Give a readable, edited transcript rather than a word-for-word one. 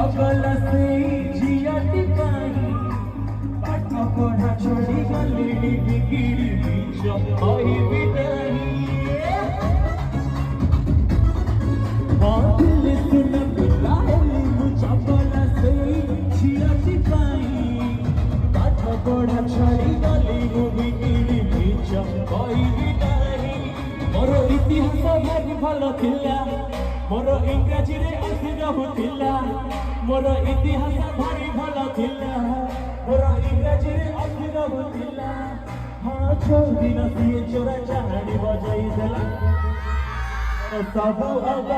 चगला से झियाटी पाई पाठ पढ़ा छोड़ी गली बिगिड़ी बीच कहबी नहीं हाँ दिल सुन बुलाएली मु चगला से झियाटी पाई पाठ पढ़ा छोड़ी गली बिगिड़ी बीच कहबी नहीं मोर इतिहास भारी भल थिला मोर इंग्राजी रे अखर होतिला मोर इतिहास भारी भल थिला मोर इंग्राजी रे अखर होतिला हाँ 6 दिन सिए चोरा चाहाड़ी बजाई देला सब आवाज